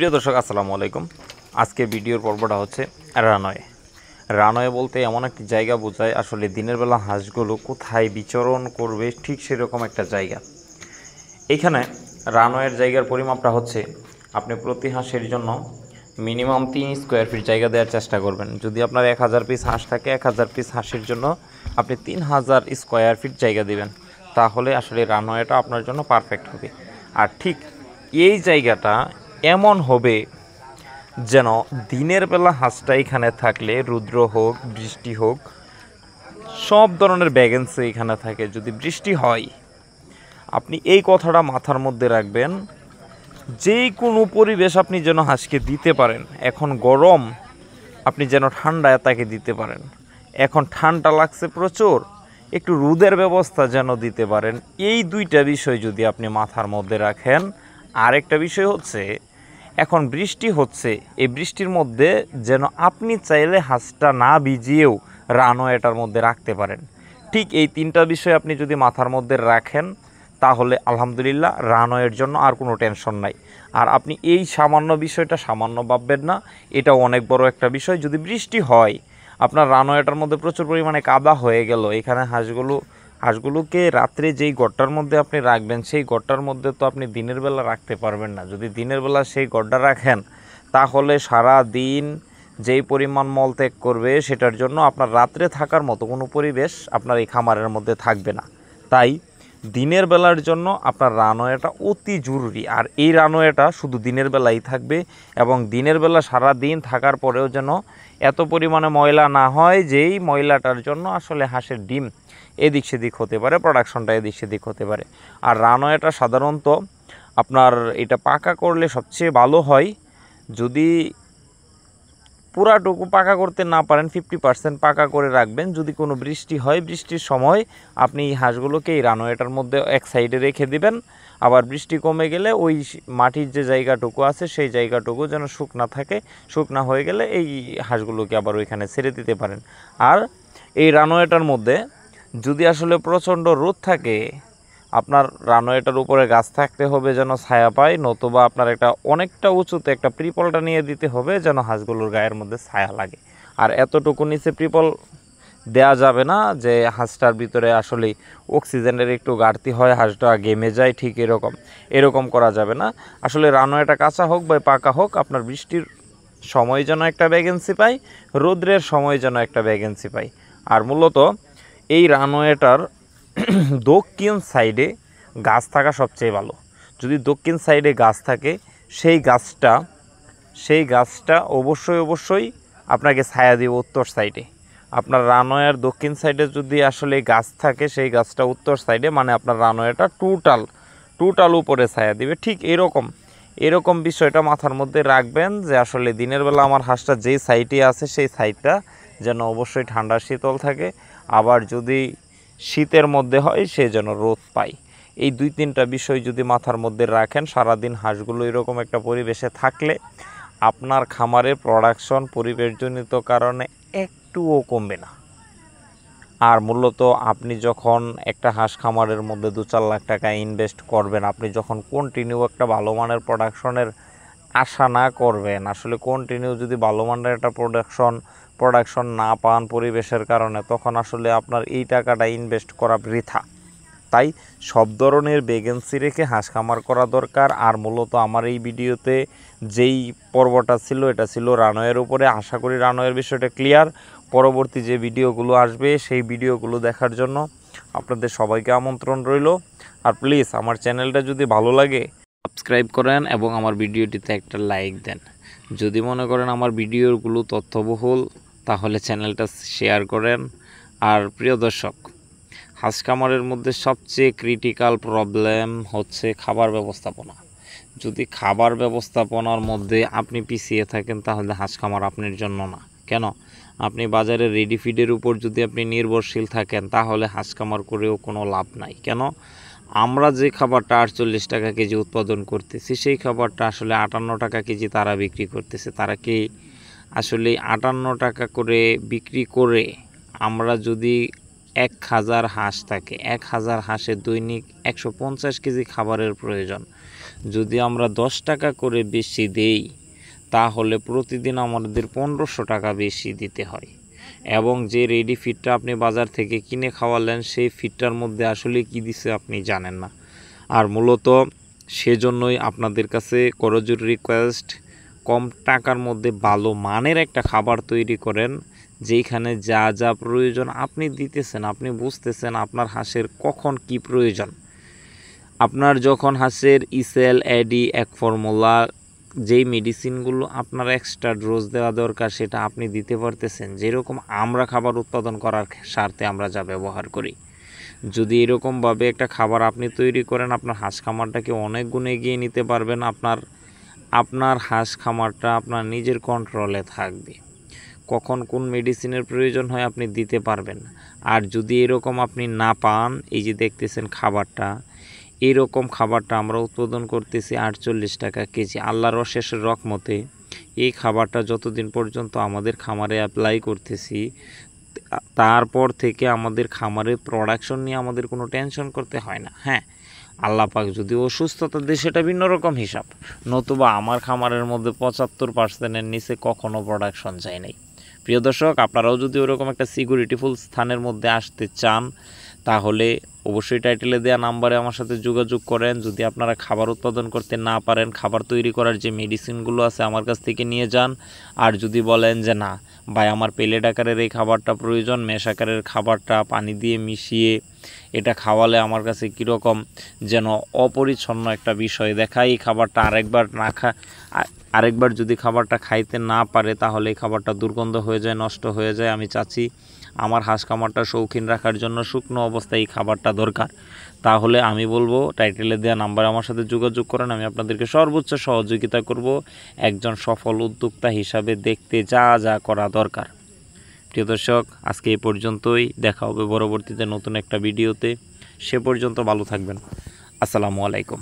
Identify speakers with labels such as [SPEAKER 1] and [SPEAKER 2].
[SPEAKER 1] প্রিয় দর্শক আসসালামু আলাইকুম। আজকে ভিডিওর পর্বটা হচ্ছে রানওয়ে। রানওয়ে বলতে এমন একটি জায়গা বোঝায় আসলে দিনের বেলা হাঁসগুলো কোথায় বিচরণ করবে ঠিক সেরকম একটা জায়গা। এইখানে রানওয়ের জায়গার পরিমাপটা হচ্ছে আপনি প্রতি হাঁসের জন্য মিনিমাম 3 স্কোয়ার ফিট জায়গা দেওয়ার চেষ্টা করবেন। যদি আপনার 1000 পিস হাঁস থাকে 1000 পিস হাঁসের জন্য আপনি 3000 স্কোয়ার ফিট জায়গা দিবেন, তাহলে আসলে রানওয়েটা আপনার জন্য পারফেক্ট হবে। আর ঠিক এই জায়গাটা এমন হবে যেন দিনের বেলা হাঁসটা এখানে থাকলে রৌদ্র হোক বৃষ্টি হোক সব ধরনের ভ্যাকেন্সি এখানে থাকে। যদি বৃষ্টি হয় আপনি এই কথাটা মাথার মধ্যে রাখবেন, যে কোনো পরিবেশ আপনি যেন হাঁসকে দিতে পারেন। এখন গরম, আপনি যেন ঠান্ডায় তাকে দিতে পারেন। এখন ঠান্ডা লাগছে প্রচুর, একটু রোদের ব্যবস্থা যেন দিতে পারেন। এই দুইটা বিষয় যদি আপনি মাথার মধ্যে রাখেন। আরেকটা বিষয় হচ্ছে এখন বৃষ্টি হচ্ছে, এই বৃষ্টির মধ্যে যেন আপনি চাইলে হাঁসটা না ভিজিয়েও রানওয়েটার মধ্যে রাখতে পারেন। ঠিক এই তিনটা বিষয় আপনি যদি মাথার মধ্যে রাখেন তাহলে আলহামদুলিল্লাহ রানওয়ের জন্য আর কোনো টেনশন নাই। আর আপনি এই সামান্য বিষয়টা সামান্য ভাববেন না, এটাও অনেক বড় একটা বিষয়। যদি বৃষ্টি হয় আপনার রানওয়েটার মধ্যে প্রচুর পরিমাণে কাদা হয়ে গেল, এখানে হাঁসগুলোকে রাত্রে যেই গড়টার মধ্যে আপনি রাখবেন সেই গড়টার মধ্যে তো আপনি দিনের বেলা রাখতে পারবেন না। যদি দিনের বেলা সেই গড়টা রাখেন তাহলে সারা দিন যেই পরিমাণ মল ত্যাগ করবে সেটার জন্য আপনার রাত্রে থাকার মতো কোনো পরিবেশ আপনার এই খামারের মধ্যে থাকবে না। তাই দিনের বেলার জন্য আপনার রানওয়েটা অতি জরুরি। আর এই রানওয়েটা শুধু দিনের বেলাই থাকবে এবং দিনের বেলা সারা দিন থাকার পরেও যেন এত পরিমাণে ময়লা না হয় যেই ময়লাটার জন্য আসলে হাঁসের ডিম এদিক সেদিক হতে পারে, প্রোডাকশনটা এদিক সেদিক হতে পারে। আর রানওয়েটা সাধারণত আপনার এটা পাকা করলে সবচেয়ে ভালো হয়। যদি পুরাটুকু পাকা করতে না পারেন 50% পাকা করে রাখবেন। যদি কোনো বৃষ্টি হয় বৃষ্টির সময় আপনি এই হাঁসগুলোকে এই রানওয়েটার মধ্যে এক সাইডে রেখে দিবেন। আবার বৃষ্টি কমে গেলে ওই মাটির যে জায়গাটুকু আছে সেই জায়গাটুকু যেন শুকনা থাকে, শুকনা হয়ে গেলে এই হাঁসগুলোকে আবার ওইখানে ছেড়ে দিতে পারেন। আর এই রানওয়েটার মধ্যে যদি আসলে প্রচণ্ড রোদ থাকে আপনার রানওয়েটার উপরে গাছ থাকতে হবে যেন ছায়া পায়, নতুবা আপনার একটা অনেকটা উঁচুতে একটা ত্রিপলটা নিয়ে দিতে হবে যেন হাঁসগুলোর গায়ের মধ্যে ছায়া লাগে। আর এতটুকু নিচে ত্রিপল দেয়া যাবে না যে হাঁসটার ভিতরে আসলে অক্সিজেনের একটু ঘাটতি হয়, হাঁসটা গেমে যায়, ঠিক এরকম করা যাবে না। আসলে রানওয়েটা কাঁচা হোক বা পাকা হোক আপনার বৃষ্টির সময় যেন একটা ভ্যাকেন্সি পাই, রৌদ্রের সময় যেন একটা ভ্যাকেন্সি পাই। আর মূলত এই রানওয়েটার দক্ষিণ সাইডে গাছ থাকা সবচেয়ে ভালো। যদি দক্ষিণ সাইডে গাছ থাকে সেই গাছটা অবশ্যই আপনাকে ছায়া দেবে উত্তর সাইডে। আপনার রানওয়ের দক্ষিণ সাইডে যদি আসলে গাছ থাকে সেই গাছটা উত্তর সাইডে, মানে আপনার রানওয়েটা টোটাল উপরে ছায়া দিবে। ঠিক এরকম বিষয়টা মাথার মধ্যে রাখবেন যে আসলে দিনের বেলা আমার হাঁসটা যেই সাইডে আছে সেই সাইডটা যেন অবশ্যই ঠান্ডা শীতল থাকে। আবার যদি শীতের মধ্যে হয় সে যেন রোদ পায়। এই 2-3টা বিষয় যদি মাথার মধ্যে রাখেন সারাদিন হাঁসগুলো এরকম একটা পরিবেশে থাকলে আপনার খামারের প্রোডাকশন পরিবেশজনিত কারণে একটুও কমবে না। আর মূলত আপনি যখন একটা হাঁস খামারের মধ্যে 2-4 লাখ টাকা ইনভেস্ট করবেন, আপনি যখন কন্টিনিউ একটা ভালো মানের প্রোডাকশনের আশা না করবেন, আসলে কন্টিনিউ যদি ভালো মানের একটা প্রোডাকশন না পান পরিবেশের কারণে, তখন আসলে আপনার এই টাকাটা ইনভেস্ট করা বৃথা। তাই সব ধরনের ভ্যাকেন্সি রেখে হাঁস খামার করা দরকার। আর মূলত আমার এই ভিডিওতে যেই পর্বটা ছিল এটা ছিল রানওয়ের উপরে। আশা করি রানওয়ের বিষয়টা ক্লিয়ার। পরবর্তী যে ভিডিওগুলো আসবে সেই ভিডিওগুলো দেখার জন্য আপনাদের সবাইকে আমন্ত্রণ রইল। আর প্লিজ আমার চ্যানেলটা যদি ভালো লাগে সাবস্ক্রাইব করেন এবং আমার ভিডিওটিতে একটা লাইক দেন। যদি মনে করেন আমার ভিডিওগুলো তথ্যবহুল তাহলে চ্যানেলটা শেয়ার করেন। আর প্রিয় দর্শক, হাঁস খামারের মধ্যে সবচেয়ে ক্রিটিক্যাল প্রবলেম হচ্ছে খাবার ব্যবস্থাপনা। যদি খাবার ব্যবস্থাপনার মধ্যে আপনি পিছিয়ে থাকেন তাহলে হাঁস খামার আপনার জন্য না। কেন? আপনি বাজারে রেডি ফিডের উপর যদি আপনি নির্ভরশীল থাকেন তাহলে হাঁস খামার করেও কোনো লাভ নাই। কেন? আমরা যে খাবারটা 48 টাকা কেজি উৎপাদন করতেছি সেই খাবারটা আসলে 58 টাকা কেজি তারা বিক্রি করতেছে। তারা কি আসলে 58 টাকা করে বিক্রি করে আমরা যদি 1000 হাঁস থাকে, 1000 হাঁসের দৈনিক 150 কেজি খাবারের প্রয়োজন। যদি আমরা 10 টাকা করে বেশি দেই তাহলে প্রতিদিন আমাদের 1500 টাকা বেশি দিতে হয়। এবং যে রেডি ফিডটা আপনি বাজার থেকে কিনে খাওয়ালেন সেই ফিডটার মধ্যে আসলে কি দিছে আপনি জানেন না। আর মূলত সেজন্যই আপনাদের কাছে করজোর রিকোয়েস্ট, কম টাকার মধ্যে ভালো মানের একটা খাবার তৈরি করেন, যেখানে যা যা প্রয়োজন আপনি দিতেছেন, আপনি বুঝতেছেন আপনার হাঁসের কখন কি প্রয়োজন। আপনার যখন হাঁসের ইসেল, এডি, এক ফর্মুলা যেই মেডিসিনগুলো আপনার এক্সট্রা ডোজ দেওয়া দরকার সেটা আপনি দিতে পারতেছেন, যেরকম আমরা খাবার উৎপাদন করার স্বার্থে আমরা যা ব্যবহার করি। যদি এরকমভাবে একটা খাবার আপনি তৈরি করেন, আপনার হাঁস খামারটাকে অনেক গুণে এগিয়ে নিতে পারবেন। আপনার হাঁস খামারটা আপনার নিজের কন্ট্রোলে থাকবে, কখন কোন মেডিসিনের প্রয়োজন হয় আপনি দিতে পারবেন। আর যদি এরকম আপনি না পান, এই যে দেখতেছেন খাবারটা, এইরকম খাবারটা আমরা উৎপাদন করতেছি 48 টাকা কেজি। আল্লাহর অশেষ রহমতে এই খাবারটা যতদিন পর্যন্ত আমাদের খামারে অ্যাপ্লাই করতেছি, তারপর থেকে আমাদের খামারে প্রোডাকশন নিয়ে আমাদের কোনো টেনশন করতে হয় না। হ্যাঁ, আল্লাহ পাক যদি অসুস্থতা দেয় সেটা ভিন্ন রকম হিসাব, নতুবা আমার খামারের মধ্যে 75%-এর নিচে কখনো প্রোডাকশন যায় নাই। প্রিয় দর্শক, আপনারাও যদি ওরকম একটা সিকিউরিটিফুল স্থানের মধ্যে আসতে চান তাহলে অবশ্যই টাইটেলে দেওয়া নাম্বারে আমার সাথে যোগাযোগ করেন। যদি আপনারা খাবার উৎপাদন করতে না পারেন, খাবার তৈরি করার যে মেডিসিনগুলো আছে আমার কাছ থেকে নিয়ে যান। আর যদি বলেন যে না ভাই, আমার পেলেট আকারের এই খাবারটা প্রয়োজন, মেশ আকারের খাবারটা পানি দিয়ে মিশিয়ে এটা খাওয়ালে আমার কাছে কীরকম যেন অপরিচ্ছন্ন একটা বিষয় দেখায়, এই খাবারটা আরেকবার যদি খাবারটা খাইতে না পারে তাহলে এই খাবারটা দুর্গন্ধ হয়ে যায়, নষ্ট হয়ে যায়। আমি চাচ্ছি আমার হাঁস খামারটা শৌখিন রাখার জন্য শুকনো অবস্থায় এই খাবারটা দরকার। তাহলে আমি বলবো টাইটেলে দেওয়া নাম্বারে আমার সাথে যোগাযোগ করেন, আমি আপনাদেরকে সর্বোচ্চ সহযোগিতা করব একজন সফল উদ্যোক্তা হিসাবে দেখতে যা যা করা দরকার। প্রিয় দর্শক, আজকে এই পর্যন্তই, দেখা হবে পরবর্তীতে নতুন একটা ভিডিওতে। সে পর্যন্ত ভালো থাকবেন। আসসালামু আলাইকুম।